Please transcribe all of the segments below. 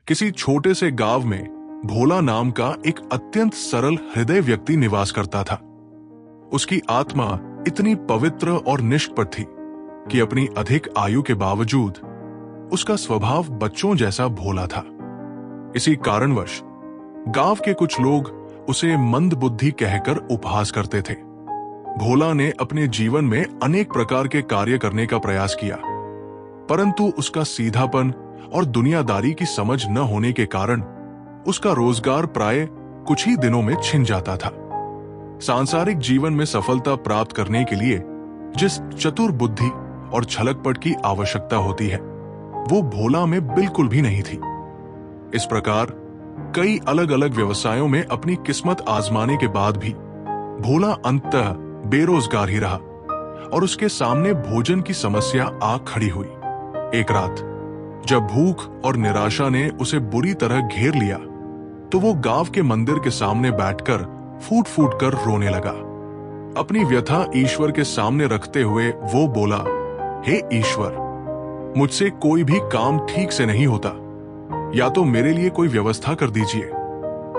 किसी छोटे से गांव में भोला नाम का एक अत्यंत सरल हृदय व्यक्ति निवास करता था। उसकी आत्मा इतनी पवित्र और निष्कपट थी कि अपनी अधिक आयु के बावजूद उसका स्वभाव बच्चों जैसा भोला था। इसी कारणवश गांव के कुछ लोग उसे मंदबुद्धि कहकर उपहास करते थे। भोला ने अपने जीवन में अनेक प्रकार के कार्य करने का प्रयास किया, परंतु उसका सीधापन और दुनियादारी की समझ न होने के कारण उसका रोजगार प्राय कुछ ही दिनों में छिन जाता था। सांसारिक जीवन में सफलता प्राप्त करने के लिए जिस चतुर बुद्धि और छलकपट की आवश्यकता होती है, वो भोला में बिल्कुल भी नहीं थी। इस प्रकार कई अलग अलग व्यवसायों में अपनी किस्मत आजमाने के बाद भी भोला अंततः बेरोजगार ही रहा और उसके सामने भोजन की समस्या आ खड़ी हुई। एक रात जब भूख और निराशा ने उसे बुरी तरह घेर लिया, तो वो गांव के मंदिर के सामने बैठकर फूट फूट कर रोने लगा। अपनी व्यथा ईश्वर के सामने रखते हुए वो बोला, हे ईश्वर, मुझसे कोई भी काम ठीक से नहीं होता। या तो मेरे लिए कोई व्यवस्था कर दीजिए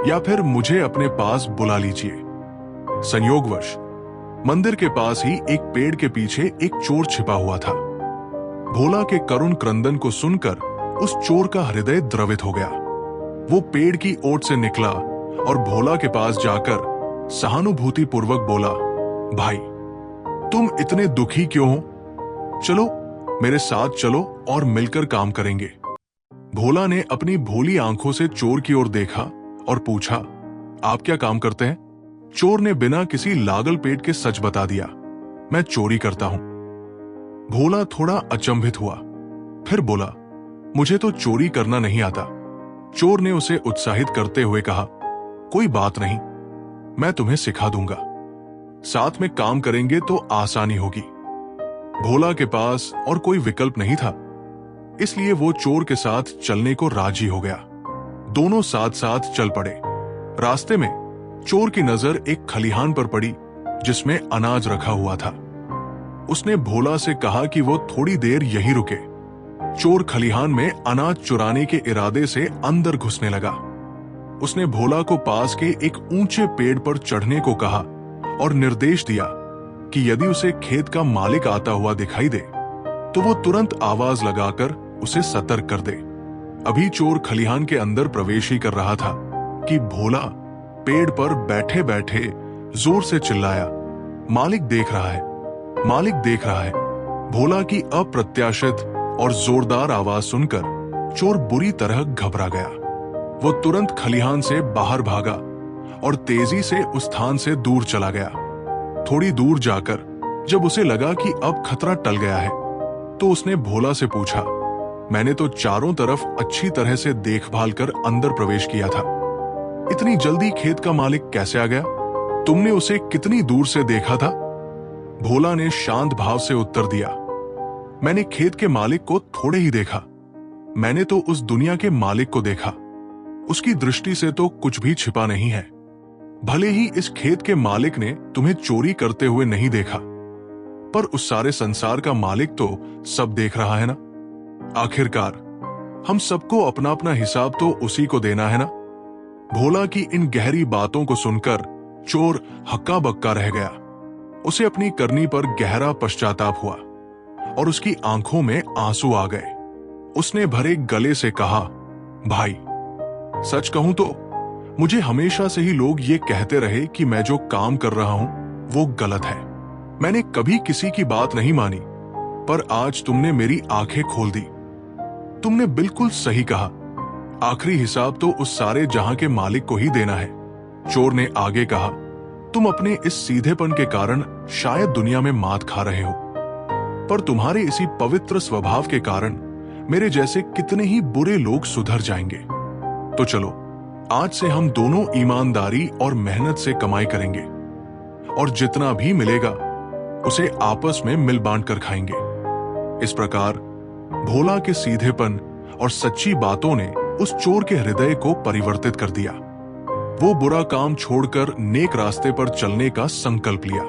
या फिर मुझे अपने पास बुला लीजिए। संयोगवश मंदिर के पास ही एक पेड़ के पीछे एक चोर छिपा हुआ था। भोला के करुण क्रंदन को सुनकर उस चोर का हृदय द्रवित हो गया। वो पेड़ की ओट से निकला और भोला के पास जाकर सहानुभूति पूर्वक बोला, भाई, तुम इतने दुखी क्यों हो? चलो मेरे साथ चलो और मिलकर काम करेंगे। भोला ने अपनी भोली आंखों से चोर की ओर देखा और पूछा, आप क्या काम करते हैं? चोर ने बिना किसी लागल पेट के सच बता दिया, मैं चोरी करता हूं। भोला थोड़ा अचंभित हुआ, फिर बोला, मुझे तो चोरी करना नहीं आता। चोर ने उसे उत्साहित करते हुए कहा, कोई बात नहीं, मैं तुम्हें सिखा दूंगा। साथ में काम करेंगे तो आसानी होगी। भोला के पास और कोई विकल्प नहीं था, इसलिए वो चोर के साथ चलने को राजी हो गया। दोनों साथ साथ चल पड़े। रास्ते में चोर की नजर एक खलिहान पर पड़ी जिसमें अनाज रखा हुआ था। उसने भोला से कहा कि वो थोड़ी देर यहीं रुके। चोर खलिहान में अनाज चुराने के इरादे से अंदर घुसने लगा। उसने भोला को पास के एक ऊंचे पेड़ पर चढ़ने को कहा और निर्देश दिया कि यदि उसे खेत का मालिक आता हुआ दिखाई दे तो वो तुरंत आवाज लगाकर उसे सतर्क कर दे। अभी चोर खलिहान के अंदर प्रवेश ही कर रहा था कि भोला पेड़ पर बैठे बैठे जोर से चिल्लाया, मालिक देख रहा है, मालिक देख रहा है। भोला की अप्रत्याशित और जोरदार आवाज सुनकर चोर बुरी तरह घबरा गया। वो तुरंत खलिहान से बाहर भागा और तेजी से उस स्थान से दूर चला गया। थोड़ी दूर जाकर जब उसे लगा कि अब खतरा टल गया है, तो उसने भोला से पूछा, मैंने तो चारों तरफ अच्छी तरह से देखभाल कर अंदर प्रवेश किया था, इतनी जल्दी खेत का मालिक कैसे आ गया? तुमने उसे कितनी दूर से देखा था? भोला ने शांत भाव से उत्तर दिया, मैंने खेत के मालिक को थोड़े ही देखा, मैंने तो उस दुनिया के मालिक को देखा। उसकी दृष्टि से तो कुछ भी छिपा नहीं है। भले ही इस खेत के मालिक ने तुम्हें चोरी करते हुए नहीं देखा, पर उस सारे संसार का मालिक तो सब देख रहा है ना। आखिरकार हम सबको अपना अपना हिसाब तो उसी को देना है ना। भोला की इन गहरी बातों को सुनकर चोर हक्का बक्का रह गया। उसे अपनी करनी पर गहरा पश्चाताप हुआ और उसकी आंखों में आंसू आ गए। उसने भरे गले से कहा, भाई, सच कहूं तो मुझे हमेशा से ही लोग ये कहते रहे कि मैं जो काम कर रहा हूं वो गलत है। मैंने कभी किसी की बात नहीं मानी, पर आज तुमने मेरी आंखें खोल दी। तुमने बिल्कुल सही कहा, आखिरी हिसाब तो उस सारे जहां के मालिक को ही देना है। चोर ने आगे कहा, तुम अपने इस सीधेपन के कारण शायद दुनिया में मात खा रहे हो, पर तुम्हारे इसी पवित्र स्वभाव के कारण मेरे जैसे कितने ही बुरे लोग सुधर जाएंगे। तो चलो, आज से हम दोनों ईमानदारी और मेहनत से कमाई करेंगे और जितना भी मिलेगा उसे आपस में मिल बांट कर खाएंगे। इस प्रकार भोला के सीधेपन और सच्ची बातों ने उस चोर के हृदय को परिवर्तित कर दिया। वो बुरा काम छोड़कर नेक रास्ते पर चलने का संकल्प लिया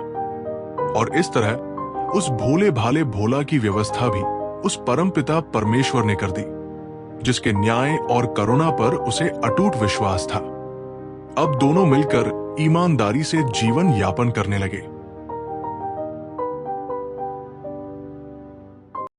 और इस तरह उस भोले भाले भोला की व्यवस्था भी उस परमपिता परमेश्वर ने कर दी। जिसके न्याय और करुणा पर उसे अटूट विश्वास था। अब दोनों मिलकर ईमानदारी से जीवन यापन करने लगे।